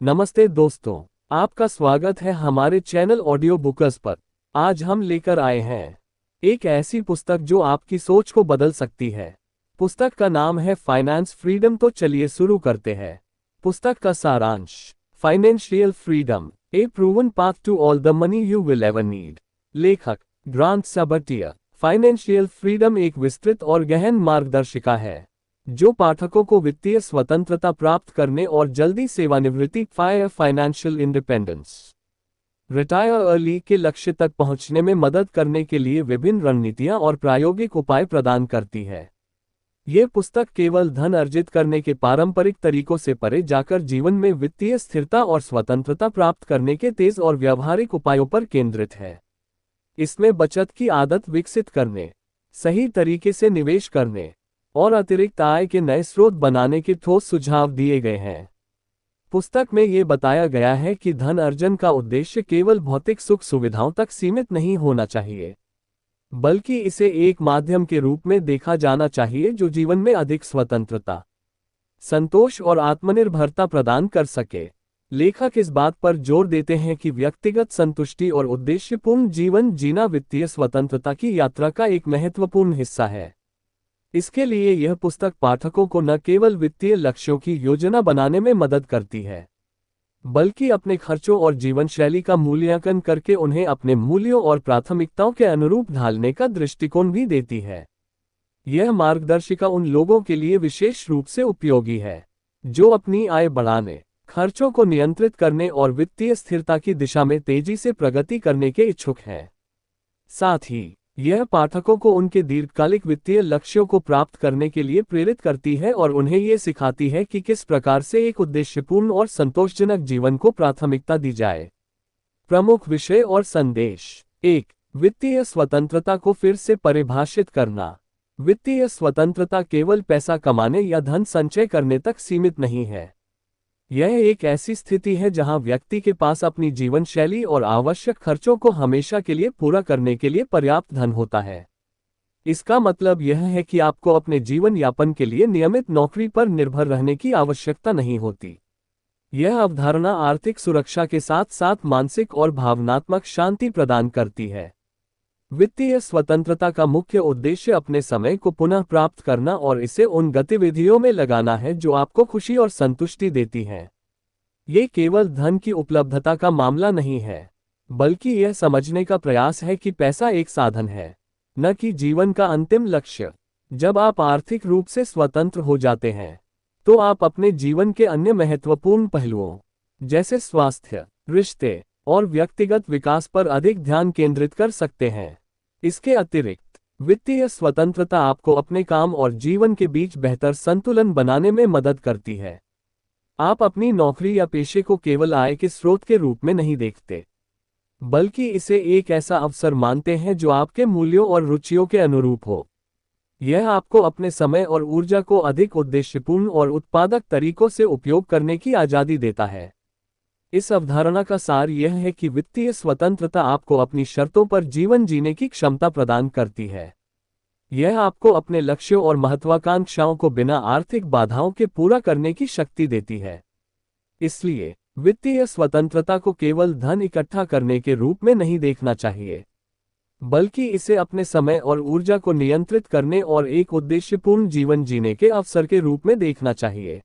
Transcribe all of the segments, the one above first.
नमस्ते दोस्तों, आपका स्वागत है हमारे चैनल ऑडियो बुकर्स पर। आज हम लेकर आए हैं एक ऐसी पुस्तक जो आपकी सोच को बदल सकती है। पुस्तक का नाम है फाइनेंस फ्रीडम। तो चलिए शुरू करते हैं। पुस्तक का सारांश, financial freedom, a proven path to all the money you will ever need. लेखक ग्रांट सबर्टियर। फाइनेंशियल फ्रीडम एक विस्तृत और गहन मार्गदर्शिका है जो पाठकों को वित्तीय स्वतंत्रता प्राप्त करने और जल्दी सेवानिवृत्ति फाइनेंशियल इंडिपेंडेंस रिटायर अर्ली के लक्ष्य तक पहुंचने में मदद करने के लिए विभिन्न रणनीतियां और प्रायोगिक उपाय प्रदान करती है। यह पुस्तक केवल धन अर्जित करने के पारंपरिक तरीकों से परे जाकर जीवन में वित्तीय स्थिरता और स्वतंत्रता प्राप्त करने के तेज और व्यावहारिक उपायों पर केंद्रित है। इसमें बचत की आदत विकसित करने, सही तरीके से निवेश करने और अतिरिक्त आय के नए स्रोत बनाने के ठोस सुझाव दिए गए हैं। पुस्तक में ये बताया गया है कि धन अर्जन का उद्देश्य केवल भौतिक सुख सुविधाओं तक सीमित नहीं होना चाहिए, बल्कि इसे एक माध्यम के रूप में देखा जाना चाहिए जो जीवन में अधिक स्वतंत्रता, संतोष और आत्मनिर्भरता प्रदान कर सके। लेखक इस बात पर जोर देते हैं कि व्यक्तिगत संतुष्टि और उद्देश्यपूर्ण जीवन जीना वित्तीय स्वतंत्रता की यात्रा का एक महत्वपूर्ण हिस्सा है। इसके लिए यह पुस्तक पाठकों को न केवल वित्तीय लक्ष्यों की योजना बनाने में मदद करती है, बल्कि अपने खर्चों और जीवन शैली का मूल्यांकन करके उन्हें अपने मूल्यों और प्राथमिकताओं के अनुरूप ढालने का दृष्टिकोण भी देती है। यह मार्गदर्शिका उन लोगों के लिए विशेष रूप से उपयोगी है जो अपनी आय बढ़ाने, खर्चों को नियंत्रित करने और वित्तीय स्थिरता की दिशा में तेजी से प्रगति करने के इच्छुक हैं। साथ ही यह पाठकों को उनके दीर्घकालिक वित्तीय लक्ष्यों को प्राप्त करने के लिए प्रेरित करती है और उन्हें ये सिखाती है कि किस प्रकार से एक उद्देश्यपूर्ण और संतोषजनक जीवन को प्राथमिकता दी जाए। प्रमुख विषय और संदेश। 1. वित्तीय स्वतंत्रता को फिर से परिभाषित करना। वित्तीय स्वतंत्रता केवल पैसा कमाने या धन संचय करने तक सीमित नहीं है। यह एक ऐसी स्थिति है जहां व्यक्ति के पास अपनी जीवन शैली और आवश्यक खर्चों को हमेशा के लिए पूरा करने के लिए पर्याप्त धन होता है। इसका मतलब यह है कि आपको अपने जीवन यापन के लिए नियमित नौकरी पर निर्भर रहने की आवश्यकता नहीं होती। यह अवधारणा आर्थिक सुरक्षा के साथ साथ मानसिक और भावनात्मक शांति प्रदान करती है। वित्तीय स्वतंत्रता का मुख्य उद्देश्य अपने समय को पुनः प्राप्त करना और इसे उन गतिविधियों में लगाना है जो आपको खुशी और संतुष्टि देती हैं। ये केवल धन की उपलब्धता का मामला नहीं है, बल्कि यह समझने का प्रयास है कि पैसा एक साधन है, न कि जीवन का अंतिम लक्ष्य। जब आप आर्थिक रूप से स्वतंत्र हो जाते हैं, तो आप अपने जीवन के अन्य महत्वपूर्ण पहलुओं, जैसे स्वास्थ्य, रिश्ते और व्यक्तिगत विकास पर अधिक ध्यान केंद्रित कर सकते हैं। इसके अतिरिक्त वित्तीय स्वतंत्रता आपको अपने काम और जीवन के बीच बेहतर संतुलन बनाने में मदद करती है। आप अपनी नौकरी या पेशे को केवल आय के स्रोत के रूप में नहीं देखते, बल्कि इसे एक ऐसा अवसर मानते हैं जो आपके मूल्यों और रुचियों के अनुरूप हो। यह आपको अपने समय और ऊर्जा को अधिक उद्देश्यपूर्ण और उत्पादक तरीकों से उपयोग करने की आज़ादी देता है। इस अवधारणा का सार यह है कि वित्तीय स्वतंत्रता आपको अपनी शर्तों पर जीवन जीने की क्षमता प्रदान करती है। यह आपको अपने लक्ष्यों और महत्वाकांक्षाओं को बिना आर्थिक बाधाओं के पूरा करने की शक्ति देती है। इसलिए वित्तीय स्वतंत्रता को केवल धन इकट्ठा करने के रूप में नहीं देखना चाहिए, बल्कि इसे अपने समय और ऊर्जा को नियंत्रित करने और एक उद्देश्यपूर्ण जीवन जीने के अवसर के रूप में देखना चाहिए।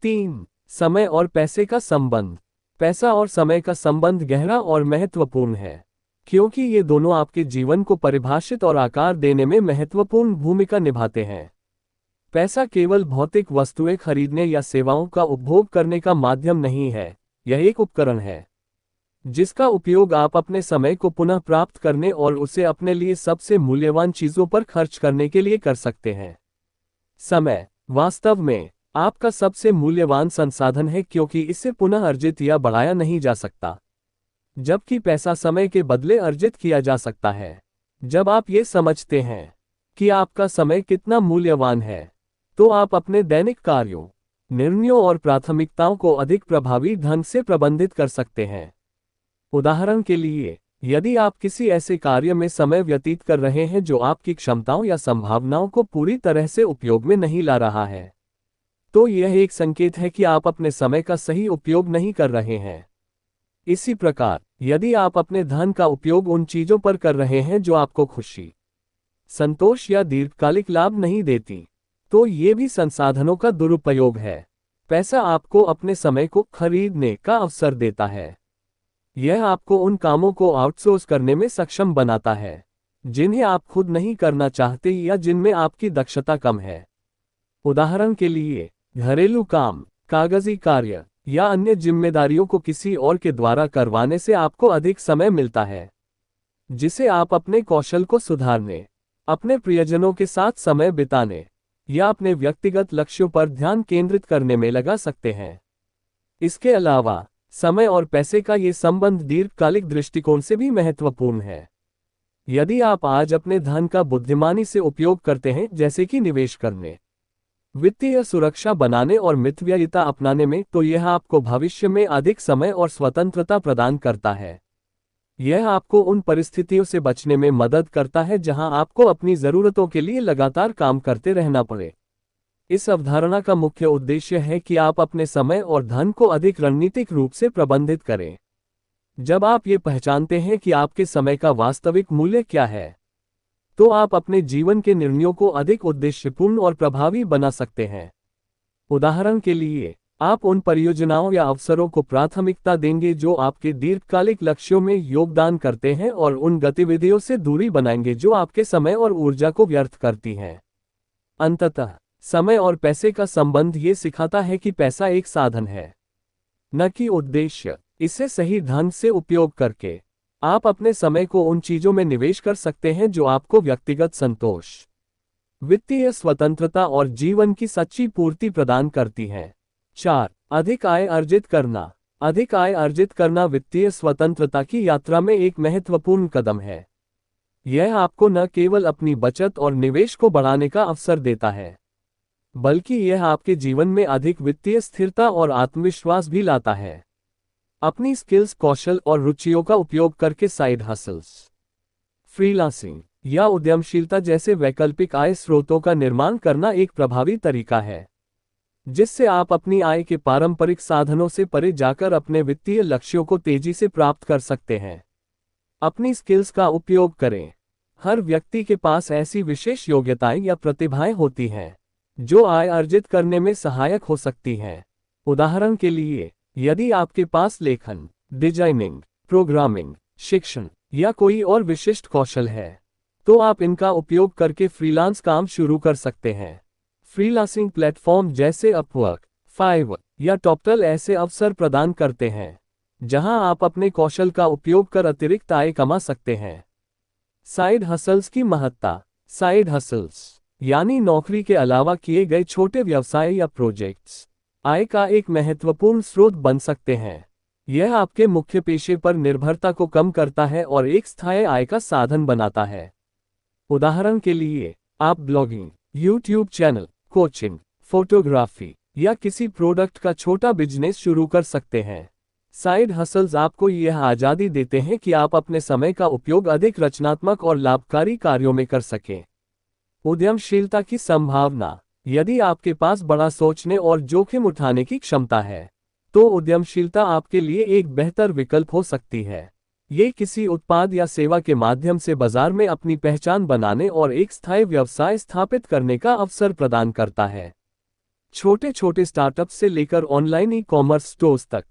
3. समय और पैसे का संबंध। पैसा और समय का संबंध गहरा और महत्वपूर्ण है, क्योंकि ये दोनों आपके जीवन को परिभाषित और आकार देने में महत्वपूर्ण भूमिका निभाते हैं। पैसा केवल भौतिक वस्तुएं खरीदने या सेवाओं का उपभोग करने का माध्यम नहीं है, यह एक उपकरण है जिसका उपयोग आप अपने समय को पुनः प्राप्त करने और उसे अपने लिए सबसे मूल्यवान चीजों पर खर्च करने के लिए कर सकते हैं। समय वास्तव में आपका सबसे मूल्यवान संसाधन है, क्योंकि इसे पुनः अर्जित या बढ़ाया नहीं जा सकता, जबकि पैसा समय के बदले अर्जित किया जा सकता है। जब आप ये समझते हैं कि आपका समय कितना मूल्यवान है, तो आप अपने दैनिक कार्यों, निर्णयों और प्राथमिकताओं को अधिक प्रभावी ढंग से प्रबंधित कर सकते हैं। उदाहरण के लिए, यदि आप किसी ऐसे कार्य में समय व्यतीत कर रहे हैं जो आपकी क्षमताओं या संभावनाओं को पूरी तरह से उपयोग में नहीं ला रहा है, तो यह एक संकेत है कि आप अपने समय का सही उपयोग नहीं कर रहे हैं। इसी प्रकार, यदि आप अपने धन का उपयोग उन चीजों पर कर रहे हैं जो आपको खुशी, संतोष या दीर्घकालिक लाभ नहीं देती, तो ये भी संसाधनों का दुरुपयोग है। पैसा आपको अपने समय को खरीदने का अवसर देता है। यह आपको उन कामों को आउटसोर्स करने में सक्षम बनाता है जिन्हें आप खुद नहीं करना चाहते या जिनमें आपकी दक्षता कम है। उदाहरण के लिए, घरेलू काम, कागजी कार्य या अन्य जिम्मेदारियों को किसी और के द्वारा करवाने से आपको अधिक समय मिलता है, जिसे आप अपने कौशल को सुधारने, अपने प्रियजनों के साथ समय बिताने या अपने व्यक्तिगत लक्ष्यों पर ध्यान केंद्रित करने में लगा सकते हैं। इसके अलावा, समय और पैसे का ये संबंध दीर्घकालिक दृष्टिकोण से भी महत्वपूर्ण है। यदि आप आज अपने धन का बुद्धिमानी से उपयोग करते हैं, जैसे कि निवेश करने, वित्तीय सुरक्षा बनाने और मितव्ययिता अपनाने में, तो यह आपको भविष्य में अधिक समय और स्वतंत्रता प्रदान करता है। यह आपको उन परिस्थितियों से बचने में मदद करता है जहां आपको अपनी जरूरतों के लिए लगातार काम करते रहना पड़े। इस अवधारणा का मुख्य उद्देश्य है कि आप अपने समय और धन को अधिक रणनीतिक रूप से प्रबंधित करें। जब आप ये पहचानते हैं कि आपके समय का वास्तविक मूल्य क्या है, तो आप अपने जीवन के निर्णयों को अधिक उद्देश्यपूर्ण और प्रभावी बना सकते हैं। उदाहरण के लिए, आप उन परियोजनाओं या अवसरों को प्राथमिकता देंगे जो आपके दीर्घकालिक लक्ष्यों में योगदान करते हैं और उन गतिविधियों से दूरी बनाएंगे जो आपके समय और ऊर्जा को व्यर्थ करती हैं। अंततः, समय और पैसे का संबंध ये सिखाता है कि पैसा एक साधन है, न कि उद्देश्य। इसे सही ढंग से उपयोग करके आप अपने समय को उन चीजों में निवेश कर सकते हैं जो आपको व्यक्तिगत संतोष, वित्तीय स्वतंत्रता और जीवन की सच्ची पूर्ति प्रदान करती हैं। 4. अधिक आय अर्जित करना। अधिक आय अर्जित करना वित्तीय स्वतंत्रता की यात्रा में एक महत्वपूर्ण कदम है। यह आपको न केवल अपनी बचत और निवेश को बढ़ाने का अवसर देता है, बल्कि यह आपके जीवन में अधिक वित्तीय स्थिरता और आत्मविश्वास भी लाता है। अपनी स्किल्स, कौशल और रुचियों का उपयोग करके साइड हसल्स, फ्रीलांसिंग या उद्यमशीलता जैसे वैकल्पिक आय स्रोतों का निर्माण करना एक प्रभावी तरीका है, जिससे आप अपनी आय के पारंपरिक साधनों से परे जाकर अपने वित्तीय लक्ष्यों को तेजी से प्राप्त कर सकते हैं। अपनी स्किल्स का उपयोग करें। हर व्यक्ति के पास ऐसी विशेष योग्यताएं या प्रतिभाएं होती हैं जो आय अर्जित करने में सहायक हो सकती हैं। उदाहरण के लिए, यदि आपके पास लेखन, डिजाइनिंग, प्रोग्रामिंग, शिक्षण या कोई और विशिष्ट कौशल है, तो आप इनका उपयोग करके फ्रीलांस काम शुरू कर सकते हैं। फ्रीलांसिंग प्लेटफॉर्म जैसे अपवर्क, फाइवर या टॉपटल ऐसे अवसर प्रदान करते हैं जहां आप अपने कौशल का उपयोग कर अतिरिक्त आय कमा सकते हैं। साइड हसल्स की महत्ता। साइड हसल्स यानी नौकरी के अलावा किए गए छोटे व्यवसाय या प्रोजेक्ट्स आय का एक महत्वपूर्ण स्रोत बन सकते हैं। यह आपके मुख्य पेशे पर निर्भरता को कम करता है और एक स्थायी आय का साधन बनाता है। उदाहरण के लिए, आप blogging, YouTube channel, coaching, photography या किसी प्रोडक्ट का छोटा बिजनेस शुरू कर सकते हैं। साइड हसल्स आपको यह आज़ादी देते हैं कि आप अपने समय का उपयोग अधिक रचनात्मक और लाभकारी कार्यों में कर सकें। उद्यमशीलता की संभावना। यदि आपके पास बड़ा सोचने और जोखिम उठाने की क्षमता है, तो उद्यमशीलता आपके लिए एक बेहतर विकल्प हो सकती है। ये किसी उत्पाद या सेवा के माध्यम से बाजार में अपनी पहचान बनाने और एक स्थायी व्यवसाय स्थापित करने का अवसर प्रदान करता है। छोटे छोटे स्टार्टअप्स से लेकर ऑनलाइन ई-कॉमर्स स्टोर्स तक,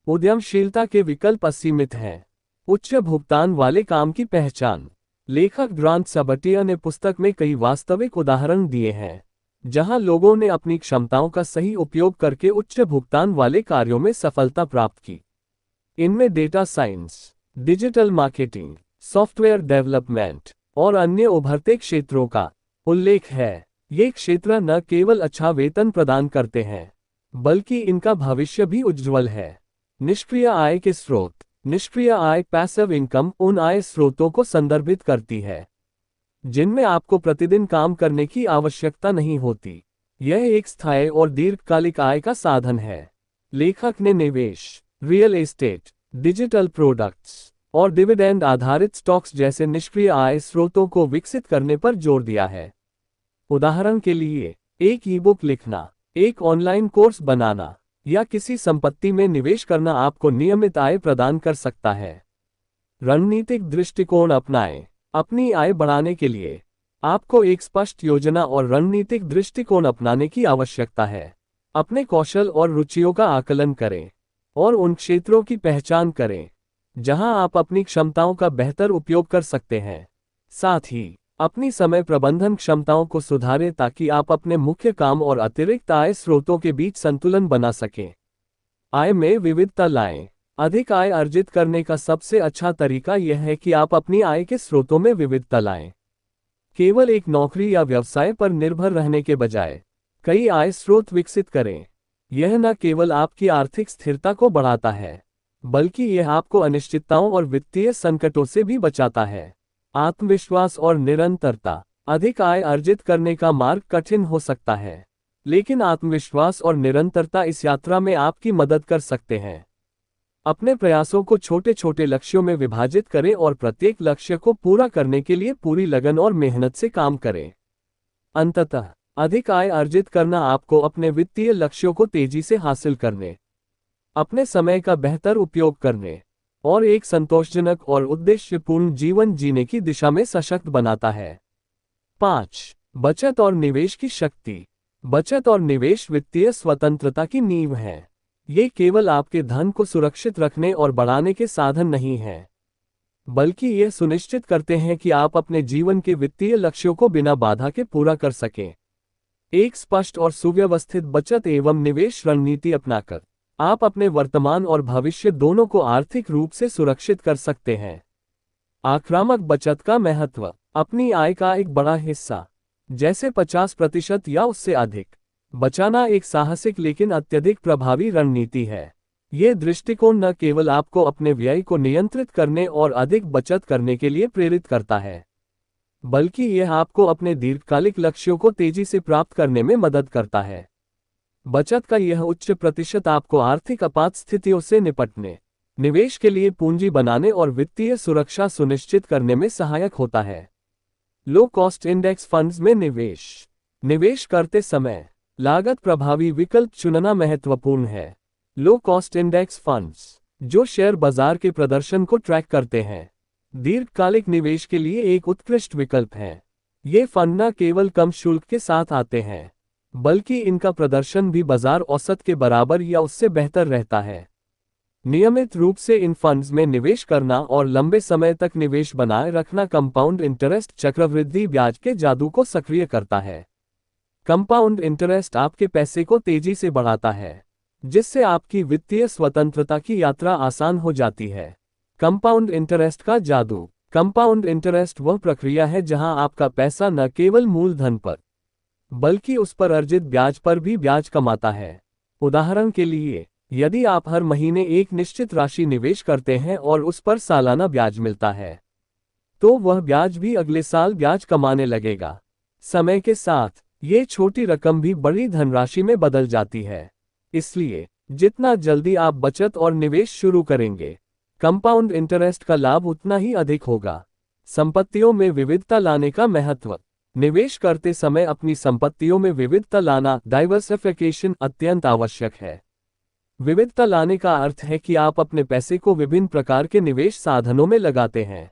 उद्यमशीलता के विकल्प असीमित हैं। उच्च भुगतान वाले काम की पहचान। लेखक ग्रांट सबटिया ने पुस्तक में कई वास्तविक उदाहरण दिए हैं जहां लोगों ने अपनी क्षमताओं का सही उपयोग करके उच्च भुगतान वाले कार्यों में सफलता प्राप्त की। इनमें data science, digital marketing, software development और अन्य उभरते क्षेत्रों का उल्लेख है। ये क्षेत्र न केवल अच्छा वेतन प्रदान करते हैं, बल्कि इनका भविष्य भी उज्ज्वल है। निष्क्रिय आय के स्रोत। निष्क्रिय आय, पैसिव इनकम, उन आय स्रोतों को संदर्भित करती है जिनमें आपको प्रतिदिन काम करने की आवश्यकता नहीं होती। यह एक स्थायी और दीर्घकालिक आय का साधन है। लेखक ने निवेश, रियल एस्टेट, डिजिटल प्रोडक्ट्स और डिविडेंड आधारित स्टॉक्स जैसे निष्क्रिय आय स्रोतों को विकसित करने पर जोर दिया है। उदाहरण के लिए, एक ई-बुक लिखना, एक ऑनलाइन कोर्स बनाना या किसी संपत्ति में निवेश करना आपको नियमित आय प्रदान कर सकता है। रणनीतिक दृष्टिकोण अपनाएं। अपनी आय बढ़ाने के लिए आपको एक स्पष्ट योजना और रणनीतिक दृष्टिकोण अपनाने की आवश्यकता है। अपने कौशल और रुचियों का आकलन करें और उन क्षेत्रों की पहचान करें जहां आप अपनी क्षमताओं का बेहतर उपयोग कर सकते हैं। साथ ही अपनी समय प्रबंधन क्षमताओं को सुधारें ताकि आप अपने मुख्य काम और अतिरिक्त आय स्रोतों के बीच संतुलन बना सकें। आय में विविधता लाएं। अधिक आय अर्जित करने का सबसे अच्छा तरीका यह है कि आप अपनी आय के स्रोतों में विविधता लाएं। केवल एक नौकरी या व्यवसाय पर निर्भर रहने के बजाय कई आय स्रोत विकसित करें। यह न केवल आपकी आर्थिक स्थिरता को बढ़ाता है, बल्कि यह आपको अनिश्चितताओं और वित्तीय संकटों से भी बचाता है। आत्मविश्वास और निरंतरता। अधिक आय अर्जित करने का मार्ग कठिन हो सकता है, लेकिन आत्मविश्वास और निरंतरता इस यात्रा में आपकी मदद कर सकते हैं। अपने प्रयासों को छोटे छोटे लक्ष्यों में विभाजित करें और प्रत्येक लक्ष्य को पूरा करने के लिए पूरी लगन और मेहनत से काम करें। अंततः अधिक आय अर्जित करना आपको अपने वित्तीय लक्ष्यों को तेजी से हासिल करने, अपने समय का बेहतर उपयोग करने और एक संतोषजनक और उद्देश्यपूर्ण जीवन जीने की दिशा में सशक्त बनाता है। 5. बचत और निवेश की शक्ति। बचत और निवेश वित्तीय स्वतंत्रता की नींव है। ये केवल आपके धन को सुरक्षित रखने और बढ़ाने के साधन नहीं हैं, बल्कि ये सुनिश्चित करते हैं कि आप अपने जीवन के वित्तीय लक्ष्यों को बिना बाधा के पूरा कर सकें। एक स्पष्ट और सुव्यवस्थित बचत एवं निवेश रणनीति अपनाकर आप अपने वर्तमान और भविष्य दोनों को आर्थिक रूप से सुरक्षित कर सकते हैं। आक्रामक बचत का महत्व। अपनी आय का एक बड़ा हिस्सा, जैसे 50% या उससे अधिक, बचाना एक साहसिक लेकिन अत्यधिक प्रभावी रणनीति है। यह दृष्टिकोण न केवल आपको अपने व्यय को नियंत्रित करने और अधिक बचत करने के लिए प्रेरित करता है, बल्कि यह आपको अपने दीर्घकालिक लक्ष्यों को तेजी से प्राप्त करने में मदद करता है। बचत का यह उच्च प्रतिशत आपको आर्थिक आपात स्थितियों से निपटने, निवेश के लिए पूंजी बनाने और वित्तीय सुरक्षा सुनिश्चित करने में सहायक होता है। लो कॉस्ट इंडेक्स फंड्स में निवेश। निवेश करते समय लागत प्रभावी विकल्प चुनना महत्वपूर्ण है। लो कॉस्ट इंडेक्स फंड्स, जो शेयर बाजार के प्रदर्शन को ट्रैक करते हैं, दीर्घकालिक निवेश के लिए एक उत्कृष्ट विकल्प है। ये फंड न केवल कम शुल्क के साथ आते हैं, बल्कि इनका प्रदर्शन भी बाजार औसत के बराबर या उससे बेहतर रहता है। नियमित रूप से इन फंड्स में निवेश करना और लंबे समय तक निवेश बनाए रखना कंपाउंड इंटरेस्ट चक्रवृद्धि ब्याज के जादू को सक्रिय करता है। कंपाउंड इंटरेस्ट आपके पैसे को तेजी से बढ़ाता है, जिससे आपकी वित्तीय स्वतंत्रता की यात्रा आसान हो जाती है। कंपाउंड इंटरेस्ट का जादू। कंपाउंड इंटरेस्ट वह प्रक्रिया है जहां आपका पैसा न केवल मूलधन पर, बल्कि उस पर अर्जित ब्याज पर भी ब्याज कमाता है। उदाहरण के लिए, यदि आप हर महीने एक निश्चित राशि निवेश करते हैं और उस पर सालाना ब्याज मिलता है, तो वह ब्याज भी अगले साल ब्याज कमाने लगेगा। समय के साथ ये छोटी रकम भी बड़ी धनराशि में बदल जाती है। इसलिए जितना जल्दी आप बचत और निवेश शुरू करेंगे, कंपाउंड इंटरेस्ट का लाभ उतना ही अधिक होगा। संपत्तियों में विविधता लाने का महत्व। निवेश करते समय अपनी संपत्तियों में विविधता लाना, डाइवर्सिफिकेशन, अत्यंत आवश्यक है। विविधता लाने का अर्थ है कि आप अपने पैसे को विभिन्न प्रकार के निवेश साधनों में लगाते हैं,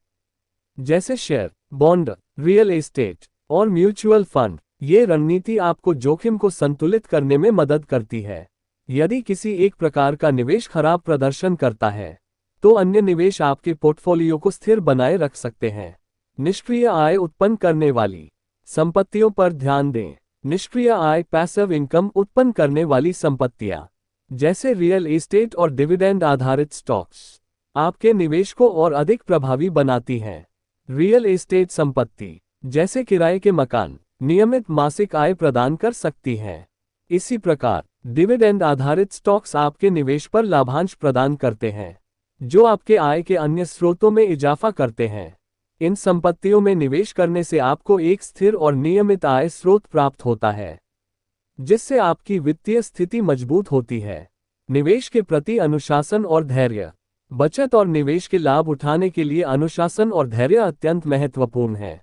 जैसे शेयर, बॉन्ड, रियल एस्टेट और म्यूचुअल फंड। ये रणनीति आपको जोखिम को संतुलित करने में मदद करती है। यदि किसी एक प्रकार का निवेश खराब प्रदर्शन करता है, तो अन्य निवेश आपके पोर्टफोलियो को स्थिर बनाए रख सकते हैं। निष्क्रिय आय उत्पन्न करने वाली संपत्तियों पर ध्यान दें। निष्क्रिय आय, पैसिव इनकम उत्पन्न करने वाली संपत्तियां, जैसे रियल एस्टेट और डिविडेंड आधारित स्टॉक्स, आपके निवेश को और अधिक प्रभावी बनाती हैं। रियल एस्टेट संपत्ति, जैसे किराए के मकान, नियमित मासिक आय प्रदान कर सकती हैं। इसी प्रकार डिविडेंड आधारित स्टॉक्स आपके निवेश पर लाभांश प्रदान करते हैं, जो आपके आय के अन्य स्रोतों में इजाफा करते हैं। इन संपत्तियों में निवेश करने से आपको एक स्थिर और नियमित आय स्रोत प्राप्त होता है, जिससे आपकी वित्तीय स्थिति मजबूत होती है। निवेश के प्रति अनुशासन और धैर्य। बचत और निवेश के लाभ उठाने के लिए अनुशासन और धैर्य अत्यंत महत्वपूर्ण है।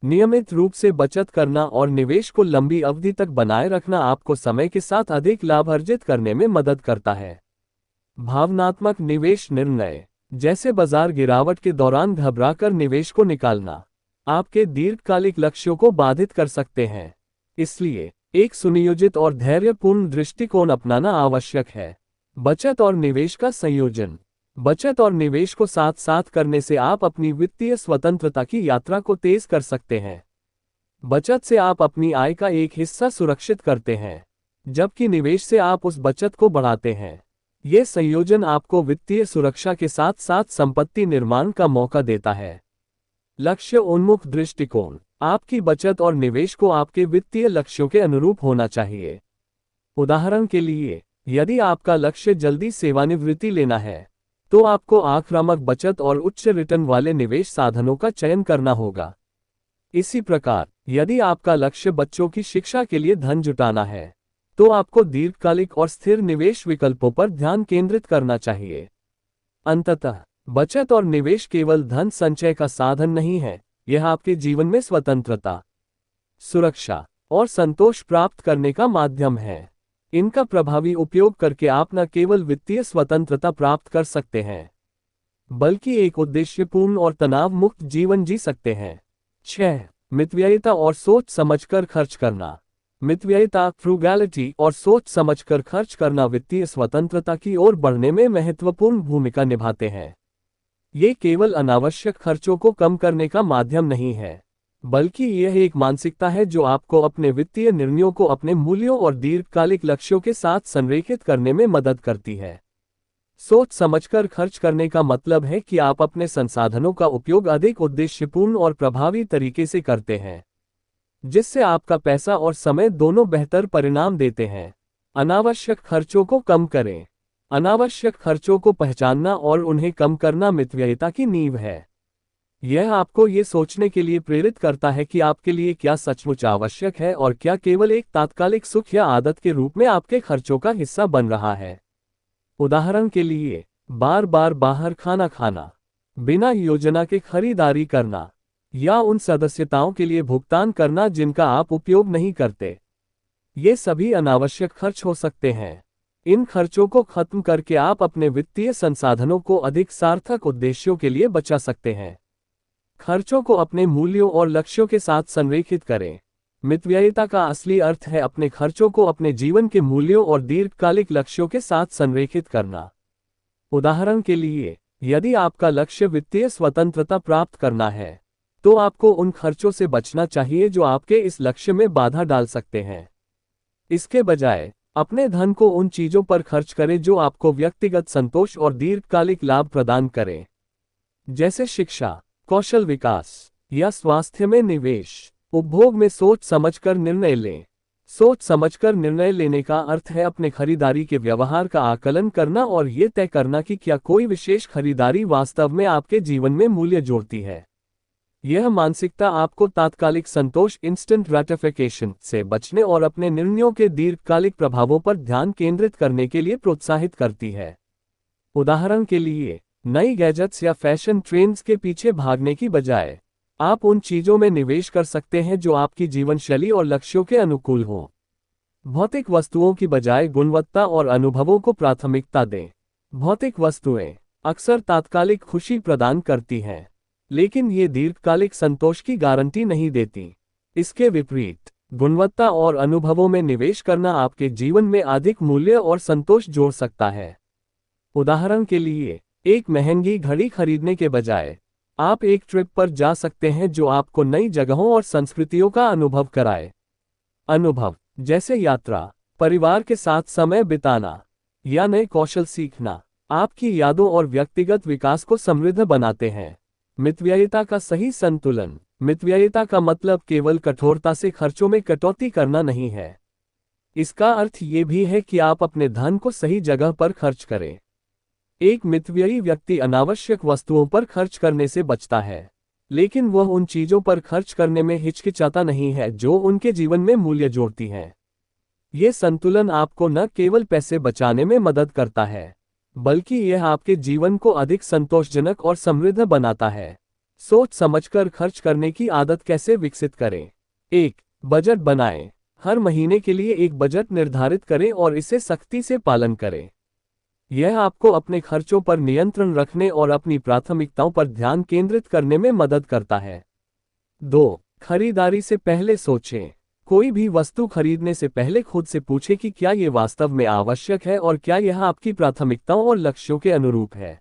नियमित रूप से बचत करना और निवेश को लंबी अवधि तक बनाए रखना आपको समय के साथ अधिक लाभ अर्जित करने में मदद करता है। भावनात्मक निवेश निर्णय, जैसे बाजार गिरावट के दौरान घबराकर निवेश को निकालना, आपके दीर्घकालिक लक्ष्यों को बाधित कर सकते हैं। इसलिए एक सुनियोजित और धैर्यपूर्ण दृष्टिकोण अपनाना आवश्यक है। बचत और निवेश का संयोजन, बचत और निवेश को साथ साथ करने से आप अपनी वित्तीय स्वतंत्रता की यात्रा को तेज कर सकते हैं। बचत से आप अपनी आय का एक हिस्सा सुरक्षित करते हैं, जबकि निवेश से आप उस बचत को बढ़ाते हैं। यह संयोजन आपको वित्तीय सुरक्षा के साथ साथ संपत्ति निर्माण का मौका देता है। लक्ष्य उन्मुख दृष्टिकोण, आपकी बचत और निवेश को आपके वित्तीय लक्ष्यों के अनुरूप होना चाहिए। उदाहरण के लिए, यदि आपका लक्ष्य जल्दी सेवानिवृत्ति लेना है, तो आपको आक्रामक बचत और उच्च रिटर्न वाले निवेश साधनों का चयन करना होगा। इसी प्रकार, यदि आपका लक्ष्य बच्चों की शिक्षा के लिए धन जुटाना है, तो आपको दीर्घकालिक और स्थिर निवेश विकल्पों पर ध्यान केंद्रित करना चाहिए। अंततः, बचत और निवेश केवल धन संचय का साधन नहीं है, यह आपके जीवन में स्वतंत्रता, सुरक्षा और संतोष प्राप्त करने का माध्यम है। इनका प्रभावी उपयोग करके आप न केवल वित्तीय स्वतंत्रता प्राप्त कर सकते हैं, बल्कि एक उद्देश्यपूर्ण और तनाव मुक्त जीवन जी सकते हैं। 6. मितव्ययिता और सोच समझकर खर्च करना। मितव्ययिता, फ्रूगैलिटी और सोच समझकर खर्च करना वित्तीय स्वतंत्रता की ओर बढ़ने में महत्वपूर्ण भूमिका निभाते हैं। ये केवल अनावश्यक खर्चों को कम करने का माध्यम नहीं है, बल्कि यह एक मानसिकता है जो आपको अपने वित्तीय निर्णयों को अपने मूल्यों और दीर्घकालिक लक्ष्यों के साथ संरेखित करने में मदद करती है। सोच समझकर खर्च करने का मतलब है कि आप अपने संसाधनों का उपयोग अधिक उद्देश्यपूर्ण और प्रभावी तरीके से करते हैं, जिससे आपका पैसा और समय दोनों बेहतर परिणाम देते हैं। अनावश्यक खर्चों को कम करें। अनावश्यक खर्चों को पहचानना और उन्हें कम करना मितव्ययिता की नींव है। यह आपको ये सोचने के लिए प्रेरित करता है कि आपके लिए क्या सचमुच आवश्यक है और क्या केवल एक तात्कालिक सुख या आदत के रूप में आपके खर्चों का हिस्सा बन रहा है। उदाहरण के लिए, बार बार बाहर खाना खाना, बिना योजना के खरीदारी करना, या उन सदस्यताओं के लिए भुगतान करना जिनका आप उपयोग नहीं करते। ये सभी अनावश्यक खर्च हो सकते हैं। इन खर्चों को खत्म करके आप अपने वित्तीय संसाधनों को अधिक सार्थक उद्देश्यों के लिए बचा सकते हैं। खर्चों को अपने मूल्यों और लक्ष्यों के साथ संरेखित करें। मितव्ययिता का असली अर्थ है अपने खर्चों को अपने जीवन के मूल्यों और दीर्घकालिक लक्ष्यों के साथ संरेखित करना। उदाहरण के लिए, यदि आपका लक्ष्य वित्तीय स्वतंत्रता प्राप्त करना है, तो आपको उन खर्चों से बचना चाहिए जो आपके इस लक्ष्य में बाधा डाल सकते हैं। इसके बजाय, अपने धन को उन चीजों पर खर्च करें जो आपको व्यक्तिगत संतोष और दीर्घकालिक लाभ प्रदान करें, जैसे शिक्षा, कौशल विकास या स्वास्थ्य में निवेश। उपभोग में सोच समझकर निर्णय लें। सोच समझकर निर्णय लेने का अर्थ है अपने खरीदारी के व्यवहार का आकलन करना और ये तय करना कि क्या कोई विशेष खरीदारी वास्तव में आपके जीवन में मूल्य जोड़ती है। यह मानसिकता आपको तात्कालिक संतोष, इंस्टेंट ग्रेटिफिकेशन से बचने और अपने निर्णयों के दीर्घकालिक प्रभावों पर ध्यान केंद्रित करने के लिए प्रोत्साहित करती है। उदाहरण के लिए, नई गैजेट्स या फैशन ट्रेंड्स के पीछे भागने की बजाय आप उन चीजों में निवेश कर सकते हैं जो आपकी जीवनशैली और लक्ष्यों के अनुकूल हों। भौतिक वस्तुओं की बजाय गुणवत्ता और अनुभवों को प्राथमिकता दें। भौतिक वस्तुएं अक्सर तात्कालिक खुशी प्रदान करती हैं, लेकिन ये दीर्घकालिक संतोष की गारंटी नहीं देती। इसके विपरीत, गुणवत्ता और अनुभवों में निवेश करना आपके जीवन में अधिक मूल्य और संतोष जोड़ सकता है। उदाहरण के लिए, एक महंगी घड़ी खरीदने के बजाय आप एक ट्रिप पर जा सकते हैं जो आपको नई जगहों और संस्कृतियों का अनुभव कराए। अनुभव जैसे यात्रा, परिवार के साथ समय बिताना या नए कौशल सीखना आपकी यादों और व्यक्तिगत विकास को समृद्ध बनाते हैं। मितव्ययिता का सही संतुलन। मितव्ययिता का मतलब केवल कठोरता से खर्चों में कटौती करना नहीं है। इसका अर्थ ये भी है कि आप अपने धन को सही जगह पर खर्च करें। एक मितव्ययी व्यक्ति अनावश्यक वस्तुओं पर खर्च करने से बचता है, लेकिन वह उन चीजों पर खर्च करने में हिचकिचाता नहीं है जो उनके जीवन में मूल्य जोड़ती हैं। ये संतुलन आपको न केवल पैसे बचाने में मदद करता है, बल्कि यह आपके जीवन को अधिक संतोषजनक और समृद्ध बनाता है। सोच समझकर खर्च करने की आदत कैसे विकसित करें? 1. बजट बनाएं। हर महीने के लिए एक बजट निर्धारित करें और इसे सख्ती से पालन करें। यह आपको अपने खर्चों पर नियंत्रण रखने और अपनी प्राथमिकताओं पर ध्यान केंद्रित करने में मदद करता है। 2. खरीदारी से पहले सोचें। कोई भी वस्तु खरीदने से पहले खुद से पूछें कि क्या यह वास्तव में आवश्यक है और क्या यह आपकी प्राथमिकताओं और लक्ष्यों के अनुरूप है।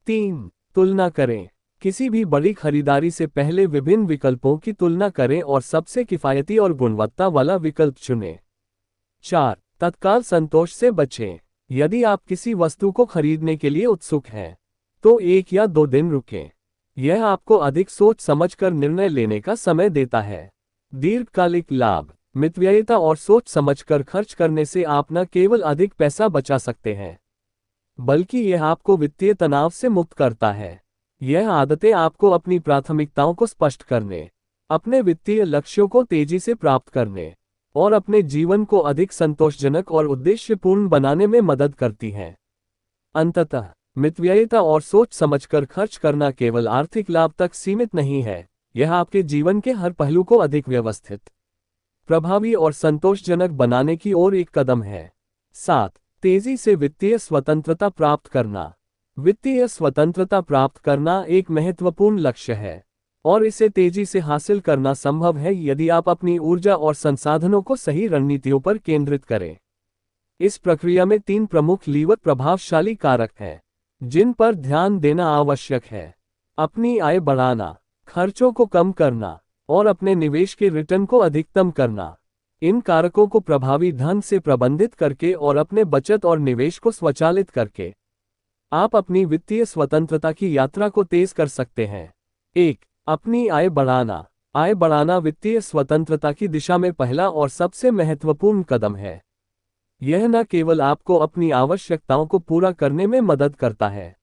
3. तुलना करें। किसी भी बड़ी खरीदारी से पहले विभिन्न विकल्पों की तुलना करें और सबसे किफायती और गुणवत्ता वाला विकल्प चुनें। 4. तत्काल संतोष से बचें। यदि आप किसी वस्तु को खरीदने के लिए उत्सुक हैं, तो 1 या 2 दिन रुकें। यह आपको अधिक सोच समझकर निर्णय लेने का समय देता है। दीर्घकालिक लाभ। मितव्ययिता और सोच समझकर खर्च करने से आप न केवल अधिक पैसा बचा सकते हैं, बल्कि यह आपको वित्तीय तनाव से मुक्त करता है। यह आदतें आपको अपनी प्राथमिकताओं को स्पष्ट करने, अपने वित्तीय लक्ष्यों को तेजी से प्राप्त करने और अपने जीवन को अधिक संतोषजनक और उद्देश्यपूर्ण बनाने में मदद करती हैं। अंततः मितव्ययिता और सोच समझकर खर्च करना केवल आर्थिक लाभ तक सीमित नहीं है, यह आपके जीवन के हर पहलू को अधिक व्यवस्थित, प्रभावी और संतोषजनक बनाने की ओर एक कदम है। 7. तेजी से वित्तीय स्वतंत्रता प्राप्त करना। वित्तीय स्वतंत्रता प्राप्त करना एक महत्वपूर्ण लक्ष्य है और इसे तेजी से हासिल करना संभव है यदि आप अपनी ऊर्जा और संसाधनों को सही रणनीतियों पर केंद्रित करें। इस प्रक्रिया में 3 प्रमुख लीवर प्रभावशाली कारक हैं, जिन पर ध्यान देना आवश्यक है। अपनी आय बढ़ाना, खर्चों को कम करना और अपने निवेश के रिटर्न को अधिकतम करना। इन कारकों को प्रभावी ढंग से प्रबंधित करके और अपने बचत और निवेश को स्वचालित करके आप अपनी वित्तीय स्वतंत्रता की यात्रा को तेज कर सकते हैं। 1. अपनी आय बढ़ाना। आय बढ़ाना वित्तीय स्वतंत्रता की दिशा में पहला और सबसे महत्वपूर्ण कदम है। यह न केवल आपको अपनी आवश्यकताओं को पूरा करने में मदद करता है,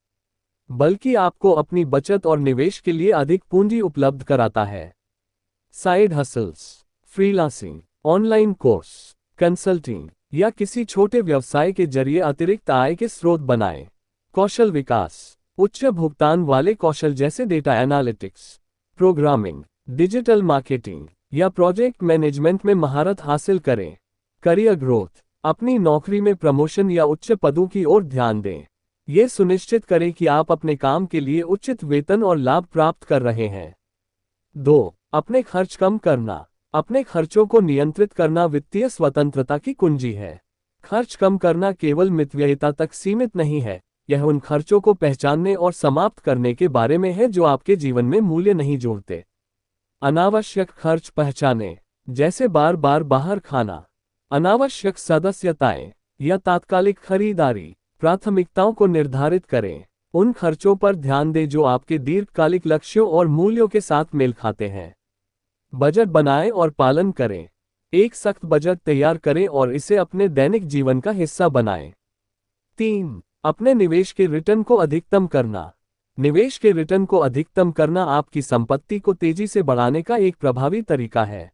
बल्कि आपको अपनी बचत और निवेश के लिए अधिक पूंजी उपलब्ध कराता है। Side hustles, freelancing, online course, consulting या किसी छोटे व्यवसाय के जरिए अतिरिक्त आय के स्रोत बनाएं। कौशल विकास। उच्च भुगतान वाले कौशल जैसे data analytics, programming, digital marketing या प्रोजेक्ट मैनेजमेंट में महारत हासिल करें। Career growth. अपनी नौकरी में प्रमोशन या उच्च पदों की ओर ध्यान दें। ये सुनिश्चित करें कि आप अपने काम के लिए उचित वेतन और लाभ प्राप्त कर रहे हैं। 2. अपने खर्च कम करना। अपने खर्चों को नियंत्रित करना वित्तीय स्वतंत्रता की कुंजी है। खर्च कम करना केवल मितव्ययिता तक सीमित नहीं है, यह उन खर्चों को पहचानने और समाप्त करने के बारे में है जो आपके जीवन में मूल्य नहीं जोड़ते। अनावश्यक खर्च पहचानें, जैसे बार बार बाहर खाना, अनावश्यक सदस्यताएं या तात्कालिक खरीदारी। प्राथमिकताओं को निर्धारित करें। उन खर्चों पर ध्यान दें जो आपके दीर्घकालिक लक्ष्यों और मूल्यों के साथ मेल खाते हैं। बजट बनाएं और पालन करें। एक सख्त बजट तैयार करें और इसे अपने दैनिक जीवन का हिस्सा बनाएं। 3. अपने निवेश के रिटर्न को अधिकतम करना। निवेश के रिटर्न को अधिकतम करना आपकी संपत्ति को तेजी से बढ़ाने का एक प्रभावी तरीका है।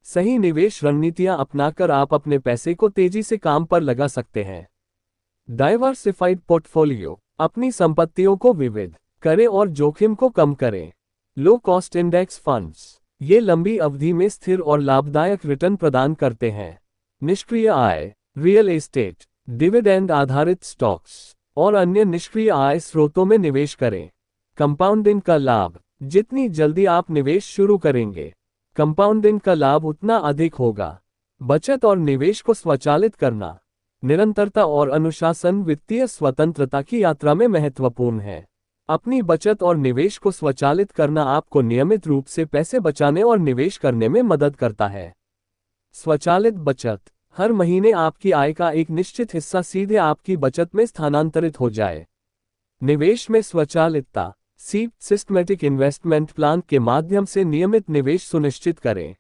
सही निवेश रणनीतियां अपनाकर आप अपने पैसे को तेजी से काम पर लगा सकते हैं। Diversified portfolio. अपनी संपत्तियों को विविध करें और जोखिम को कम करें। लो कॉस्ट इंडेक्स फंड्स, ये लंबी अवधि में स्थिर और लाभदायक रिटर्न प्रदान करते हैं। निष्क्रिय आय, रियल एस्टेट, डिविडेंड आधारित स्टॉक्स और अन्य निष्क्रिय आय स्रोतों में निवेश करें। कंपाउंडिंग का लाभ। जितनी जल्दी आप निवेश शुरू करेंगे, कंपाउंडिंग का लाभ उतना अधिक होगा। बचत और निवेश को स्वचालित करना। निरंतरता और अनुशासन वित्तीय स्वतंत्रता की यात्रा में महत्वपूर्ण है। अपनी बचत और निवेश को स्वचालित करना आपको नियमित रूप से पैसे बचाने और निवेश करने में मदद करता है। स्वचालित बचत। हर महीने आपकी आय का एक निश्चित हिस्सा सीधे आपकी बचत में स्थानांतरित हो जाए। निवेश में स्वचालितता। सीप सिस्टमैटिक इन्वेस्टमेंट प्लान के माध्यम से नियमित निवेश सुनिश्चित करें।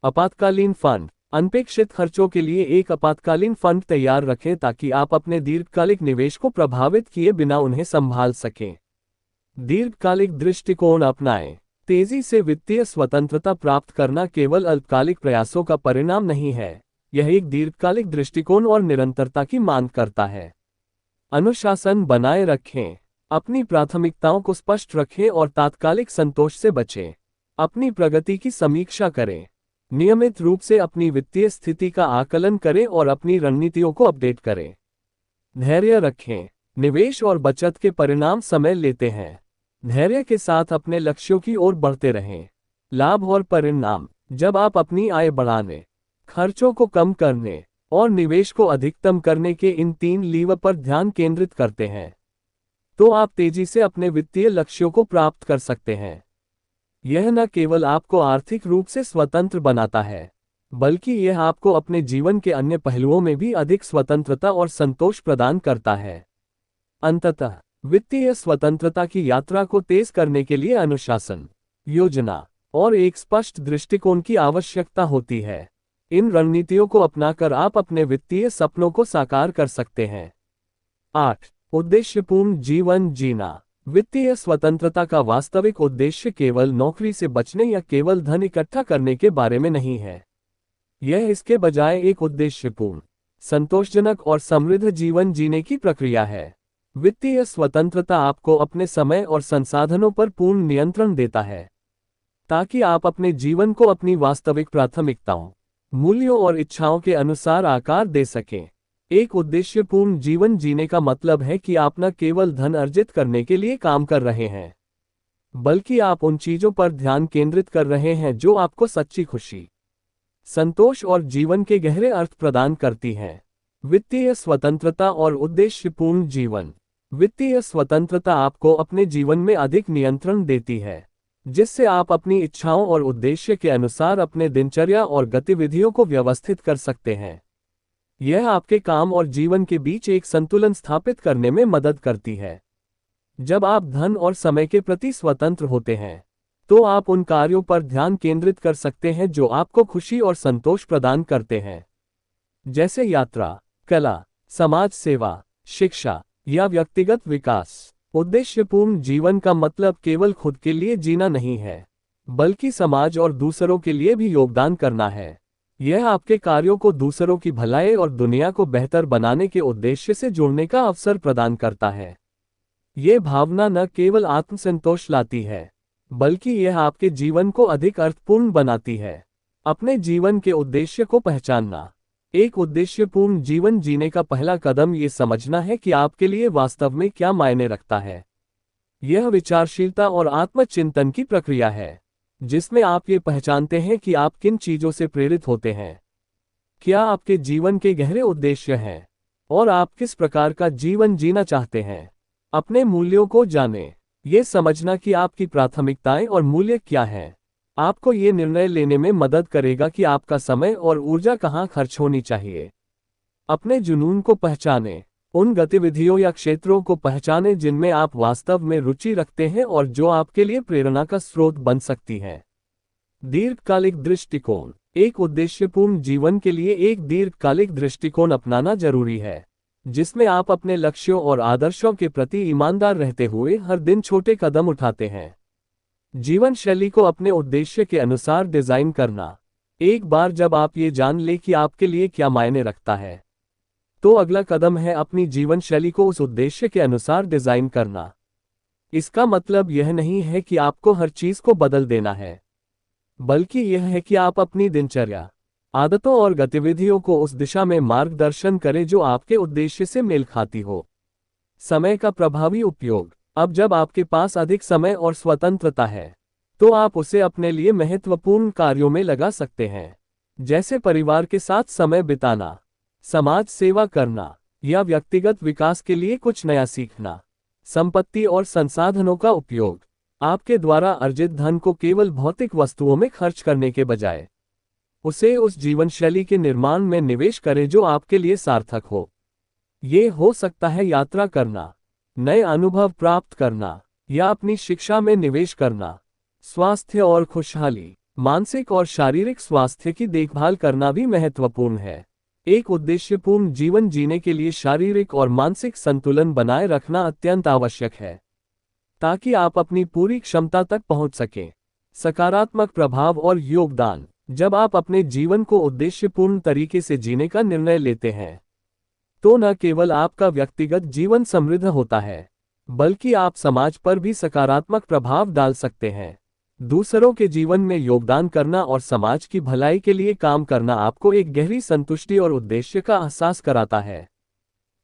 आपातकालीन फंड। अनपेक्षित खर्चों के लिए एक आपातकालीन फंड तैयार रखें ताकि आप अपने दीर्घकालिक निवेश को प्रभावित किए बिना उन्हें संभाल सकें। दीर्घकालिक दृष्टिकोण अपनाएं। तेजी से वित्तीय स्वतंत्रता प्राप्त करना केवल अल्पकालिक प्रयासों का परिणाम नहीं है, यह एक दीर्घकालिक दृष्टिकोण और निरंतरता की मांग करता है। अनुशासन बनाए रखें। अपनी प्राथमिकताओं को स्पष्ट रखें और तात्कालिक संतोष से बचें। अपनी प्रगति की समीक्षा करें। नियमित रूप से अपनी वित्तीय स्थिति का आकलन करें और अपनी रणनीतियों को अपडेट करें। धैर्य रखें। निवेश और बचत के परिणाम समय लेते हैं। धैर्य के साथ अपने लक्ष्यों की ओर बढ़ते रहें। लाभ और परिणाम। जब आप अपनी आय बढ़ाने, खर्चों को कम करने और निवेश को अधिकतम करने के इन 3 लीवर पर ध्यान केंद्रित करते हैं, तो आप तेजी से अपने वित्तीय लक्ष्यों को प्राप्त कर सकते हैं। यह न केवल आपको आर्थिक रूप से स्वतंत्र बनाता है, बल्कि यह आपको अपने जीवन के अन्य पहलुओं में भी अधिक स्वतंत्रता और संतोष प्रदान करता है। अंततः, वित्तीय स्वतंत्रता की यात्रा को तेज करने के लिए अनुशासन, योजना और एक स्पष्ट दृष्टिकोण की आवश्यकता होती है। इन रणनीतियों को अपनाकर आप अपने वित्तीय सपनों को साकार कर सकते हैं। 8. उद्देश्यपूर्ण जीवन जीना। वित्तीय स्वतंत्रता का वास्तविक उद्देश्य केवल नौकरी से बचने या केवल धन इकट्ठा करने के बारे में नहीं है। यह इसके बजाय एक उद्देश्यपूर्ण, संतोषजनक और समृद्ध जीवन जीने की प्रक्रिया है। वित्तीय स्वतंत्रता आपको अपने समय और संसाधनों पर पूर्ण नियंत्रण देता है, ताकि आप अपने जीवन को अपनी वास्तविक प्राथमिकताओं, मूल्यों और इच्छाओं के अनुसार आकार दे सकें। एक उद्देश्यपूर्ण जीवन जीने का मतलब है कि आप न केवल धन अर्जित करने के लिए काम कर रहे हैं, बल्कि आप उन चीजों पर ध्यान केंद्रित कर रहे हैं जो आपको सच्ची खुशी, संतोष और जीवन के गहरे अर्थ प्रदान करती हैं। वित्तीय स्वतंत्रता और उद्देश्यपूर्ण जीवन। वित्तीय स्वतंत्रता आपको अपने जीवन में अधिक नियंत्रण देती है, जिससे आप अपनी इच्छाओं और उद्देश्य के अनुसार अपने दिनचर्या और गतिविधियों को व्यवस्थित कर सकते हैं। यह आपके काम और जीवन के बीच एक संतुलन स्थापित करने में मदद करती है। जब आप धन और समय के प्रति स्वतंत्र होते हैं, तो आप उन कार्यों पर ध्यान केंद्रित कर सकते हैं जो आपको खुशी और संतोष प्रदान करते हैं, जैसे यात्रा, कला, समाज सेवा, शिक्षा या व्यक्तिगत विकास। उद्देश्यपूर्ण जीवन का मतलब केवल खुद के लिए जीना नहीं है, बल्कि समाज और दूसरों के लिए भी योगदान करना है। यह आपके कार्यों को दूसरों की भलाई और दुनिया को बेहतर बनाने के उद्देश्य से जोड़ने का अवसर प्रदान करता है। ये भावना न केवल आत्मसंतोष लाती है, बल्कि यह आपके जीवन को अधिक अर्थपूर्ण बनाती है। अपने जीवन के उद्देश्य को पहचानना। एक उद्देश्यपूर्ण जीवन जीने का पहला कदम ये समझना है कि आपके लिए वास्तव में क्या मायने रखता है। यह विचारशीलता और आत्मचिंतन की प्रक्रिया है, जिसमें आप ये पहचानते हैं कि आप किन चीजों से प्रेरित होते हैं, क्या आपके जीवन के गहरे उद्देश्य हैं, और आप किस प्रकार का जीवन जीना चाहते हैं। अपने मूल्यों को जानें। ये समझना कि आपकी प्राथमिकताएं और मूल्य क्या हैं, आपको ये निर्णय लेने में मदद करेगा कि आपका समय और ऊर्जा कहाँ खर्च होनी चाहिए। अपने जुनून को पहचानें। उन गतिविधियों या क्षेत्रों को पहचानें जिनमें आप वास्तव में रुचि रखते हैं और जो आपके लिए प्रेरणा का स्रोत बन सकती हैं। दीर्घकालिक दृष्टिकोण। एक उद्देश्यपूर्ण जीवन के लिए एक दीर्घकालिक दृष्टिकोण अपनाना जरूरी है, जिसमें आप अपने लक्ष्यों और आदर्शों के प्रति ईमानदार रहते हुए हर दिन छोटे कदम उठाते हैं। जीवन शैली को अपने उद्देश्य के अनुसार डिजाइन करना। एक बार जब आप ये जान लें कि आपके लिए क्या मायने रखता है, तो अगला कदम है अपनी जीवन शैली को उस उद्देश्य के अनुसार डिजाइन करना। इसका मतलब यह नहीं है कि आपको हर चीज को बदल देना है, बल्कि यह है कि आप अपनी दिनचर्या, आदतों और गतिविधियों को उस दिशा में मार्गदर्शन करें जो आपके उद्देश्य से मेल खाती हो। समय का प्रभावी उपयोग। अब जब आपके पास अधिक समय और स्वतंत्रता है, तो आप उसे अपने लिए महत्वपूर्ण कार्यों में लगा सकते हैं, जैसे परिवार के साथ समय बिताना, समाज सेवा करना या व्यक्तिगत विकास के लिए कुछ नया सीखना। संपत्ति और संसाधनों का उपयोग। आपके द्वारा अर्जित धन को केवल भौतिक वस्तुओं में खर्च करने के बजाय उसे उस जीवन शैली के निर्माण में निवेश करें जो आपके लिए सार्थक हो। ये हो सकता है यात्रा करना, नए अनुभव प्राप्त करना या अपनी शिक्षा में निवेश करना। स्वास्थ्य और खुशहाली। मानसिक और शारीरिक स्वास्थ्य की देखभाल करना भी महत्वपूर्ण है। एक उद्देश्यपूर्ण जीवन जीने के लिए शारीरिक और मानसिक संतुलन बनाए रखना अत्यंत आवश्यक है, ताकि आप अपनी पूरी क्षमता तक पहुंच सकें। सकारात्मक प्रभाव और योगदान। जब आप अपने जीवन को उद्देश्यपूर्ण तरीके से जीने का निर्णय लेते हैं, तो न केवल आपका व्यक्तिगत जीवन समृद्ध होता है, बल्कि आप समाज पर भी सकारात्मक प्रभाव डाल सकते हैं। दूसरों के जीवन में योगदान करना और समाज की भलाई के लिए काम करना आपको एक गहरी संतुष्टि और उद्देश्य का एहसास कराता है।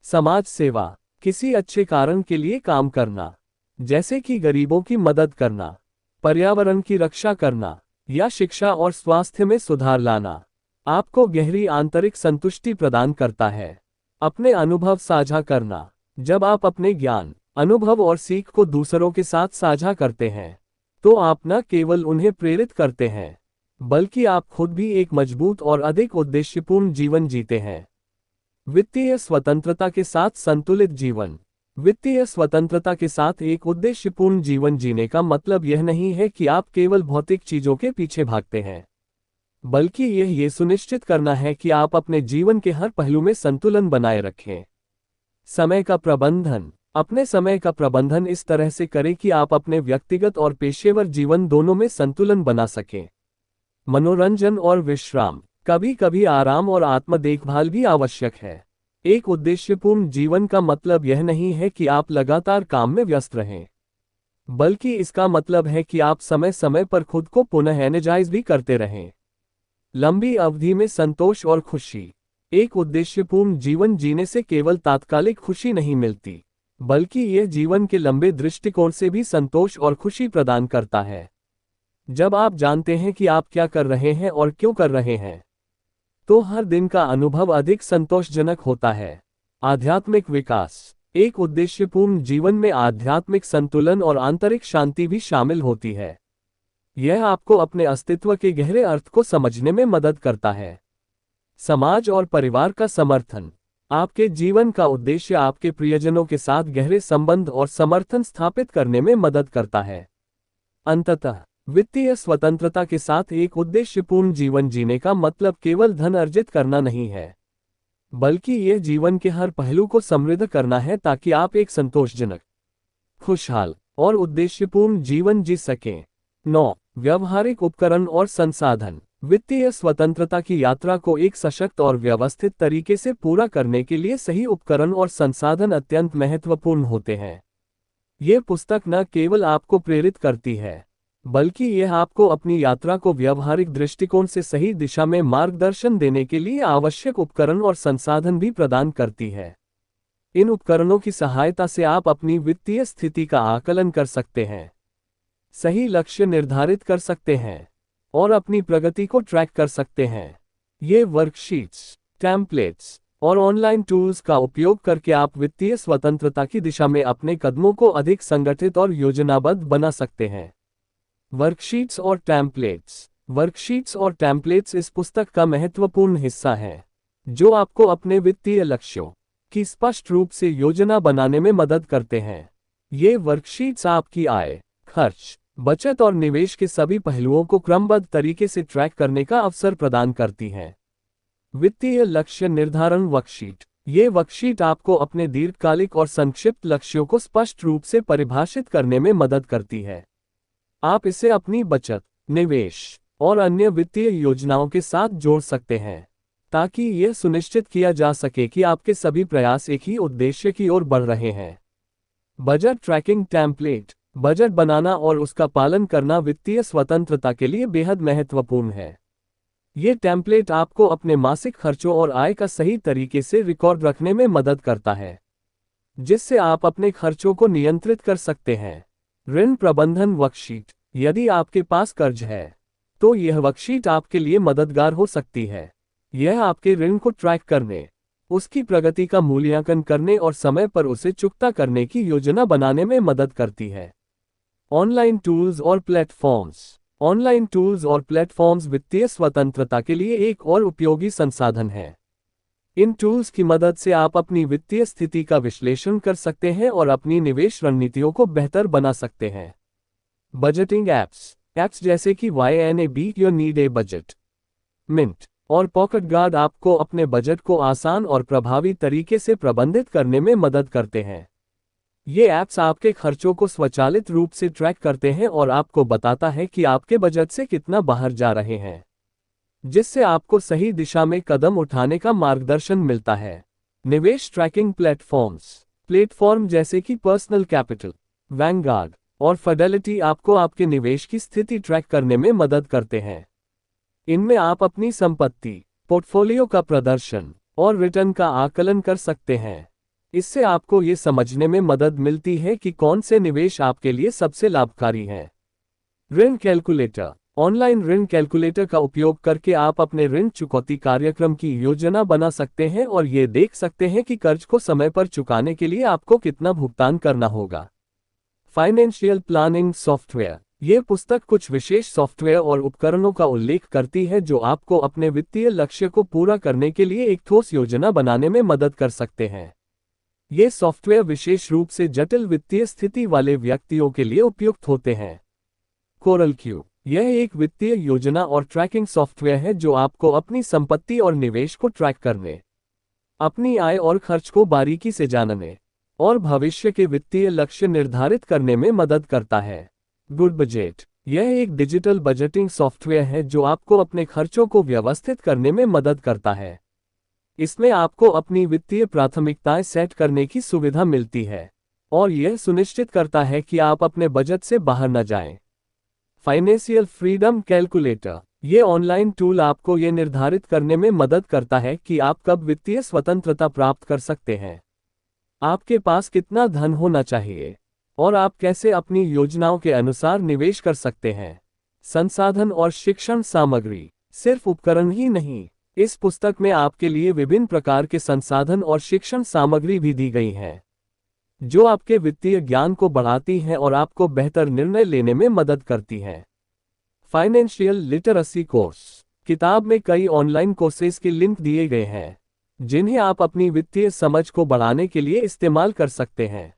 समाज सेवा, किसी अच्छे कारण के लिए काम करना, जैसे कि गरीबों की मदद करना, पर्यावरण की रक्षा करना या शिक्षा और स्वास्थ्य में सुधार लाना, आपको गहरी आंतरिक संतुष्टि प्रदान करता है। अपने अनुभव साझा करना, जब आप अपने ज्ञान, अनुभव और सीख को दूसरों के साथ साझा करते हैं, तो आप न केवल उन्हें प्रेरित करते हैं, बल्कि आप खुद भी एक मजबूत और अधिक उद्देश्यपूर्ण जीवन जीते हैं। वित्तीय स्वतंत्रता के साथ संतुलित जीवन। वित्तीय स्वतंत्रता के साथ एक उद्देश्यपूर्ण जीवन जीने का मतलब यह नहीं है कि आप केवल भौतिक चीजों के पीछे भागते हैं, बल्कि यह सुनिश्चित करना है कि आप अपने जीवन के हर पहलू में संतुलन बनाए रखें। समय का प्रबंधन। अपने समय का प्रबंधन इस तरह से करें कि आप अपने व्यक्तिगत और पेशेवर जीवन दोनों में संतुलन बना सकें। मनोरंजन और विश्राम। कभी कभी आराम और आत्म देखभाल भी आवश्यक है। एक उद्देश्यपूर्ण जीवन का मतलब यह नहीं है कि आप लगातार काम में व्यस्त रहें, बल्कि इसका मतलब है कि आप समय समय पर खुद को पुनः एनर्जाइज भी करते रहें। लंबी अवधि में संतोष और खुशी। एक उद्देश्यपूर्ण जीवन जीने से केवल तात्कालिक खुशी नहीं मिलती, बल्कि यह जीवन के लंबे दृष्टिकोण से भी संतोष और खुशी प्रदान करता है। जब आप जानते हैं कि आप क्या कर रहे हैं और क्यों कर रहे हैं, तो हर दिन का अनुभव अधिक संतोषजनक होता है। आध्यात्मिक विकास। एक उद्देश्यपूर्ण जीवन में आध्यात्मिक संतुलन और आंतरिक शांति भी शामिल होती है। यह आपको अपने अस्तित्व के गहरे अर्थ को समझने में मदद करता है। समाज और परिवार का समर्थन। आपके जीवन का उद्देश्य आपके प्रियजनों के साथ गहरे संबंध और समर्थन स्थापित करने में मदद करता है। अंततः, वित्तीय स्वतंत्रता के साथ एक उद्देश्यपूर्ण जीवन जीने का मतलब केवल धन अर्जित करना नहीं है, बल्कि यह जीवन के हर पहलू को समृद्ध करना है ताकि आप एक संतोषजनक, खुशहाल और उद्देश्यपूर्ण जीवन जी सकें। 9. व्यावहारिक उपकरण और संसाधन। वित्तीय स्वतंत्रता की यात्रा को एक सशक्त और व्यवस्थित तरीके से पूरा करने के लिए सही उपकरण और संसाधन अत्यंत महत्वपूर्ण होते हैं। ये पुस्तक न केवल आपको प्रेरित करती है, बल्कि यह आपको अपनी यात्रा को व्यावहारिक दृष्टिकोण से सही दिशा में मार्गदर्शन देने के लिए आवश्यक उपकरण और संसाधन भी प्रदान करती है। इन उपकरणों की सहायता से आप अपनी वित्तीय स्थिति का आकलन कर सकते हैं, सही लक्ष्य निर्धारित कर सकते हैं और अपनी प्रगति को ट्रैक कर सकते हैं। ये वर्कशीट्स, टेम्पलेट्स और ऑनलाइन टूल्स का उपयोग करके आप वित्तीय स्वतंत्रता की दिशा में अपने कदमों को अधिक संगठित और योजनाबद्ध बना सकते हैं। वर्कशीट्स और टेम्पलेट्स। वर्कशीट्स और टेम्पलेट्स इस पुस्तक का महत्वपूर्ण हिस्सा हैं, जो आपको अपने वित्तीय लक्ष्यों की स्पष्ट रूप से योजना बनाने में मदद करते हैं। ये वर्कशीट्स आपकी आय, खर्च, बचत और निवेश के सभी पहलुओं को क्रमबद्ध तरीके से ट्रैक करने का अवसर प्रदान करती हैं। वित्तीय लक्ष्य निर्धारण वर्कशीट। ये वर्कशीट आपको अपने दीर्घकालिक और संक्षिप्त लक्ष्यों को स्पष्ट रूप से परिभाषित करने में मदद करती है। आप इसे अपनी बचत, निवेश और अन्य वित्तीय योजनाओं के साथ जोड़ सकते हैं, ताकि यह सुनिश्चित किया जा सके कि आपके सभी प्रयास एक ही उद्देश्य की ओर बढ़ रहे हैं। Budget tracking template. बजट बनाना और उसका पालन करना वित्तीय स्वतंत्रता के लिए बेहद महत्वपूर्ण है। ये टेम्पलेट आपको अपने मासिक खर्चों और आय का सही तरीके से रिकॉर्ड रखने में मदद करता है, जिससे आप अपने खर्चों को नियंत्रित कर सकते हैं। ऋण प्रबंधन वर्कशीट। यदि आपके पास कर्ज है, तो यह वर्कशीट आपके लिए मददगार हो सकती है। यह आपके ऋण को ट्रैक करने, उसकी प्रगति का मूल्यांकन करने और समय पर उसे चुकता करने की योजना बनाने में मदद करती है। ऑनलाइन टूल्स और प्लेटफॉर्म्स। ऑनलाइन टूल्स और प्लेटफॉर्म्स वित्तीय स्वतंत्रता के लिए एक और उपयोगी संसाधन है। इन टूल्स की मदद से आप अपनी वित्तीय स्थिति का विश्लेषण कर सकते हैं और अपनी निवेश रणनीतियों को बेहतर बना सकते हैं। Budgeting apps. ऐप्स जैसे कि YNAB your need a budget, Mint और पॉकेट गार्ड आपको अपने बजट को आसान और प्रभावी तरीके से प्रबंधित करने में मदद करते हैं। ये ऐप्स आपके खर्चों को स्वचालित रूप से ट्रैक करते हैं और आपको बताता है कि आपके बजट से कितना बाहर जा रहे हैं, जिससे आपको सही दिशा में कदम उठाने का मार्गदर्शन मिलता है। निवेश ट्रैकिंग प्लेटफॉर्म्स। प्लेटफॉर्म जैसे कि पर्सनल कैपिटल, वैंगार्ड और फिडेलिटी आपको आपके निवेश की स्थिति ट्रैक करने में मदद करते हैं। इनमें आप अपनी संपत्ति, पोर्टफोलियो का प्रदर्शन और रिटर्न का आकलन कर सकते हैं। इससे आपको ये समझने में मदद मिलती है कि कौन से निवेश आपके लिए सबसे लाभकारी हैं। ऋण कैलकुलेटर। ऑनलाइन ऋण कैलकुलेटर का उपयोग करके आप अपने ऋण चुकौती कार्यक्रम की योजना बना सकते हैं और ये देख सकते हैं कि कर्ज को समय पर चुकाने के लिए आपको कितना भुगतान करना होगा। Financial planning software. ये पुस्तक कुछ विशेष सॉफ्टवेयर और उपकरणों का उल्लेख करती है जो आपको अपने वित्तीय लक्ष्य को पूरा करने के लिए एक ठोस योजना बनाने में मदद कर सकते हैं। ये सॉफ्टवेयर विशेष रूप से जटिल वित्तीय स्थिति वाले व्यक्तियों के लिए उपयुक्त होते हैं। Coral Q. यह एक वित्तीय योजना और ट्रैकिंग सॉफ्टवेयर है जो आपको अपनी संपत्ति और निवेश को ट्रैक करने, अपनी आय और खर्च को बारीकी से जानने और भविष्य के वित्तीय लक्ष्य निर्धारित करने में मदद करता है। Good budget. यह एक डिजिटल बजटिंग सॉफ्टवेयर है जो आपको अपने खर्चों को व्यवस्थित करने में मदद करता है। इसमें आपको अपनी वित्तीय प्राथमिकताएं सेट करने की सुविधा मिलती है और यह सुनिश्चित करता है कि आप अपने बजट से बाहर न जाएं। Financial freedom calculator. ये ऑनलाइन टूल आपको ये निर्धारित करने में मदद करता है कि आप कब वित्तीय स्वतंत्रता प्राप्त कर सकते हैं, आपके पास कितना धन होना चाहिए और आप कैसे अपनी योजनाओं के अनुसार निवेश कर सकते हैं। संसाधन और शिक्षण सामग्री। सिर्फ उपकरण ही नहीं, इस पुस्तक में आपके लिए विभिन्न प्रकार के संसाधन और शिक्षण सामग्री भी दी गई है जो आपके वित्तीय ज्ञान को बढ़ाती हैं और आपको बेहतर निर्णय लेने में मदद करती हैं। Financial literacy course. किताब में कई ऑनलाइन कोर्सेज के लिंक दिए गए हैं जिन्हें आप अपनी वित्तीय समझ को बढ़ाने के लिए इस्तेमाल कर सकते हैं।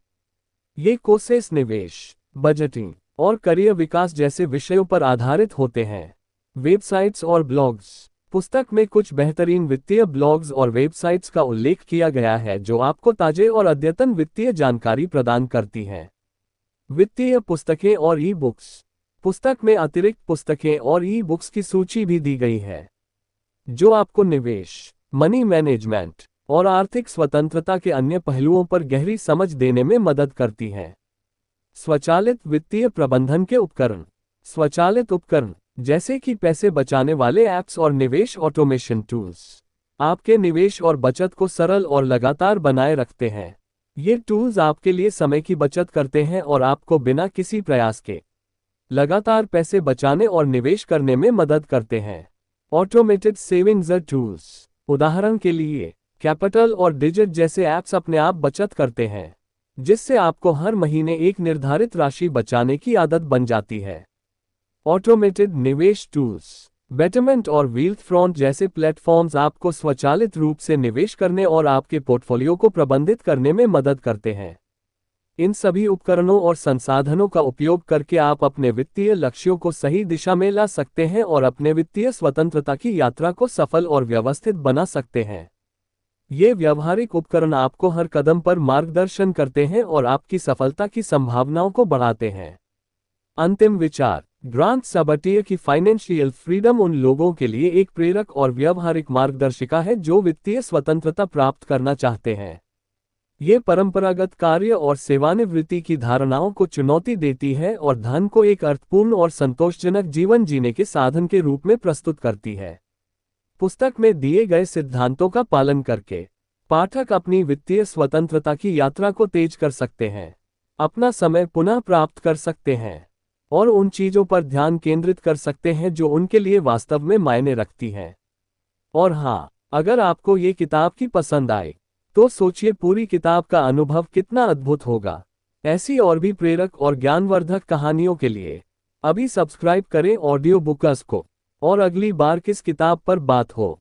ये कोर्सेज निवेश, बजटिंग और करियर विकास जैसे विषयों पर आधारित होते हैं। वेबसाइट्स और ब्लॉग्स। पुस्तक में कुछ बेहतरीन वित्तीय ब्लॉग्स और वेबसाइट्स का उल्लेख किया गया है जो आपको ताजे और अद्यतन वित्तीय जानकारी प्रदान करती हैं। वित्तीय पुस्तकें और ई बुक्स। पुस्तक में अतिरिक्त पुस्तकें और ई बुक्स की सूची भी दी गई है जो आपको निवेश, मनी मैनेजमेंट और आर्थिक स्वतंत्रता के अन्य पहलुओं पर गहरी समझ देने में मदद करती हैं। स्वचालित वित्तीय प्रबंधन के उपकरण। स्वचालित उपकरण जैसे कि पैसे बचाने वाले ऐप्स और निवेश ऑटोमेशन टूल्स आपके निवेश और बचत को सरल और लगातार बनाए रखते हैं। ये टूल्स आपके लिए समय की बचत करते हैं और आपको बिना किसी प्रयास के लगातार पैसे बचाने और निवेश करने में मदद करते हैं। Automated savings tools. उदाहरण के लिए कैपिटल और डिजिट जैसे ऐप्स अपने आप बचत करते हैं जिससे आपको हर महीने एक निर्धारित राशि बचाने की आदत बन जाती है। ऑटोमेटेड निवेश टूल्स। बेटरमेंट और वेल्थ फ्रंट जैसे प्लेटफॉर्म्स आपको स्वचालित रूप से निवेश करने और आपके पोर्टफोलियो को प्रबंधित करने में मदद करते हैं। इन सभी उपकरणों और संसाधनों का उपयोग करके आप अपने वित्तीय लक्ष्यों को सही दिशा में ला सकते हैं और अपने वित्तीय स्वतंत्रता की यात्रा को सफल और व्यवस्थित बना सकते हैं। ये व्यावहारिक उपकरण आपको हर कदम पर मार्गदर्शन करते हैं और आपकी सफलता की संभावनाओं को बढ़ाते हैं। अंतिम विचार। ग्रांट सबटियर की फाइनेंशियल फ्रीडम उन लोगों के लिए एक प्रेरक और व्यावहारिक मार्गदर्शिका है जो वित्तीय स्वतंत्रता प्राप्त करना चाहते हैं। ये परंपरागत कार्य और सेवानिवृत्ति की धारणाओं को चुनौती देती है और धन को एक अर्थपूर्ण और संतोषजनक जीवन जीने के साधन के रूप में प्रस्तुत करती है। पुस्तक में दिए गए सिद्धांतों का पालन करके पाठक अपनी वित्तीय स्वतंत्रता की यात्रा को तेज कर सकते हैं, अपना समय पुनः प्राप्त कर सकते हैं और उन चीजों पर ध्यान केंद्रित कर सकते हैं जो उनके लिए वास्तव में मायने रखती हैं। और हाँ, अगर आपको ये किताब की पसंद आए तो सोचिए पूरी किताब का अनुभव कितना अद्भुत होगा। ऐसी और भी प्रेरक और ज्ञानवर्धक कहानियों के लिए अभी सब्सक्राइब करें ऑडियो बुकस को और अगली बार किस किताब पर बात हो।